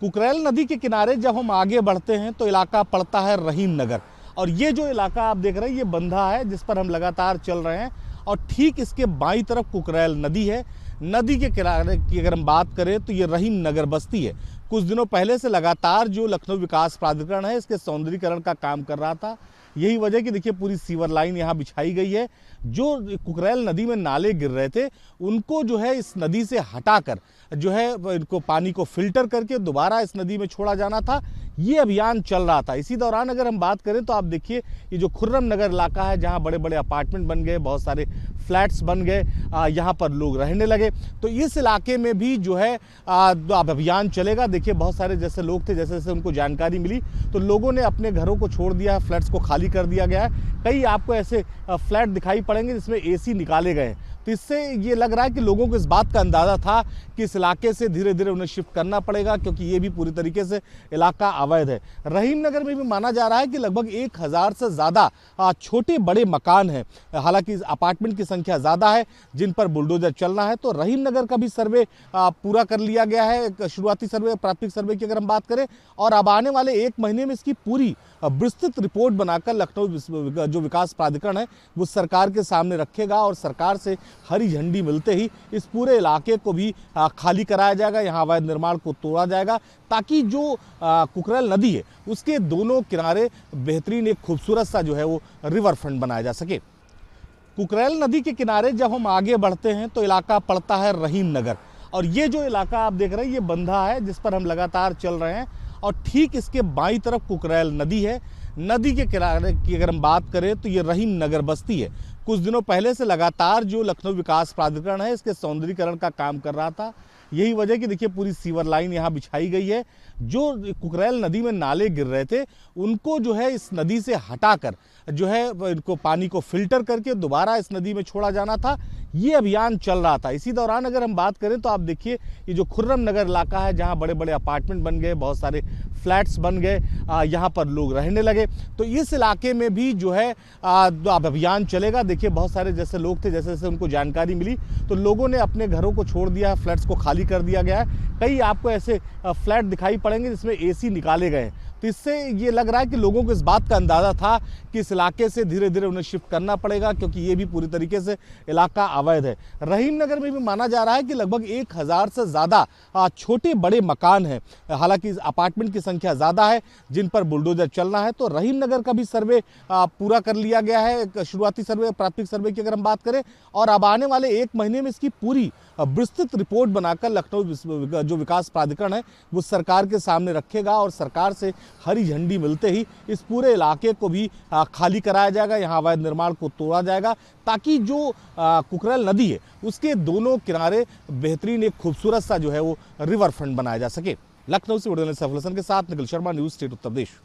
कुकरेल नदी के किनारे जब हम आगे बढ़ते हैं तो इलाका पड़ता है रहीम नगर। और ये जो इलाका आप देख रहे हैं ये बंधा है जिस पर हम लगातार चल रहे हैं और ठीक इसके बाईं तरफ कुकरेल नदी है। नदी के किनारे की अगर हम बात करें तो ये रहीम नगर बस्ती है। कुछ दिनों पहले से लगातार जो लखनऊ विकास प्राधिकरण है इसके सौंदर्यीकरण का काम कर रहा था। यही वजह कि देखिए पूरी सीवर लाइन यहाँ बिछाई गई है। जो कुकरेल नदी में नाले गिर रहे थे उनको जो है इस नदी से हटाकर जो है इनको पानी को फिल्टर करके दोबारा इस नदी में छोड़ा जाना था। ये अभियान चल रहा था। इसी दौरान अगर हम बात करें तो आप देखिए ये जो खुर्रम नगर इलाका है जहाँ बड़े बड़े अपार्टमेंट बन गए, बहुत सारे फ्लैट्स बन गए, यहाँ पर लोग रहने लगे। तो इस इलाके में भी जो है अब अभियान चलेगा। देखिए बहुत सारे जैसे लोग थे, जैसे जैसे उनको जानकारी मिली तो लोगों ने अपने घरों को छोड़ दिया है, फ्लैट्स को खाली कर दिया गया है। कई आपको ऐसे फ्लैट दिखाई पड़ेंगे जिसमें एसी निकाले गए हैं। तो इससे ये लग रहा है कि लोगों को इस बात का अंदाज़ा था कि इस इलाके से धीरे धीरे उन्हें शिफ्ट करना पड़ेगा, क्योंकि ये भी पूरी तरीके से इलाका अवैध है। रहीम नगर में भी माना जा रहा है कि लगभग 1000 से ज़्यादा छोटे बड़े मकान हैं। हालांकि अपार्टमेंट की संख्या ज़्यादा है जिन पर बुलडोजर चलना है। तो रहीम नगर का भी सर्वे पूरा कर लिया गया है। एक शुरुआती सर्वे, प्राथमिक सर्वे की अगर हम बात करें, और अब आने वाले 1 महीने में इसकी पूरी विस्तृत रिपोर्ट बनाकर लखनऊ जो विकास प्राधिकरण है वो सरकार के सामने रखेगा और सरकार से हरी झंडी मिलते ही इस पूरे इलाके को भी खाली कराया जाएगा। यहाँ अवैध निर्माण को तोड़ा जाएगा ताकि जो कुकरेल नदी है उसके दोनों किनारे बेहतरीन एक खूबसूरत सा जो है वो रिवर फ्रंट बनाया जा सके। कुकरेल नदी के किनारे जब हम आगे बढ़ते हैं तो इलाका पड़ता है रहीम नगर। और ये जो इलाका आप देख रहे हैं ये बंधा है जिस पर हम लगातार चल रहे हैं और ठीक इसके बाईं तरफ कुकरेल नदी है। नदी के किनारे की अगर हम बात करें तो ये रहीम नगर बस्ती है। कुछ दिनों पहले से लगातार जो लखनऊ विकास प्राधिकरण है इसके सौंदर्यीकरण का काम कर रहा था। यही वजह कि देखिए पूरी सीवर लाइन यहाँ बिछाई गई है। जो कुकरेल नदी में नाले गिर रहे थे उनको जो है इस नदी से हटाकर जो है इनको पानी को फिल्टर करके दोबारा इस नदी में छोड़ा जाना था। ये अभियान चल रहा था। इसी दौरान अगर हम बात करें तो आप देखिए ये जो खुर्रम नगर इलाका है जहाँ बड़े बड़े अपार्टमेंट बन गए, बहुत सारे फ्लैट्स बन गए, यहाँ पर लोग रहने लगे। तो इस इलाके में भी जो है अब अभियान चलेगा। देखिए बहुत सारे जैसे लोग थे, जैसे जैसे उनको जानकारी मिली तो लोगों ने अपने घरों को छोड़ दिया है, फ्लैट्स को खाली कर दिया गया है। कई आपको ऐसे फ्लैट दिखाई पड़ेंगे जिसमें एसी निकाले गए हैं। तो इससे ये लग रहा है कि लोगों को इस बात का अंदाज़ा था कि इस इलाके से धीरे धीरे उन्हें शिफ्ट करना पड़ेगा, क्योंकि ये भी पूरी तरीके से इलाका अवैध है। रहीम नगर में भी माना जा रहा है कि लगभग 1000 से ज़्यादा छोटे बड़े मकान हैं। हालांकि अपार्टमेंट की संख्या ज़्यादा है जिन पर बुलडोजर चलना है। तो रहीम नगर का भी सर्वे पूरा कर लिया गया है। एक शुरुआती सर्वे, प्राथमिक सर्वे की अगर हम बात करें, और अब आने वाले 1 महीने में इसकी पूरी विस्तृत रिपोर्ट बनाकर लखनऊ जो विकास प्राधिकरण है वो सरकार के सामने रखेगा और सरकार से हरी झंडी मिलते ही इस पूरे इलाके को भी खाली कराया जाएगा। यहाँ अवैध निर्माण को तोड़ा जाएगा ताकि जो कुकरेल नदी है उसके दोनों किनारे बेहतरीन एक खूबसूरत सा जो है वो रिवर फ्रंट बनाया जा सके। लखनऊ से सफल हसन के साथ निखिल शर्मा, न्यूज़ स्टेट उत्तर प्रदेश।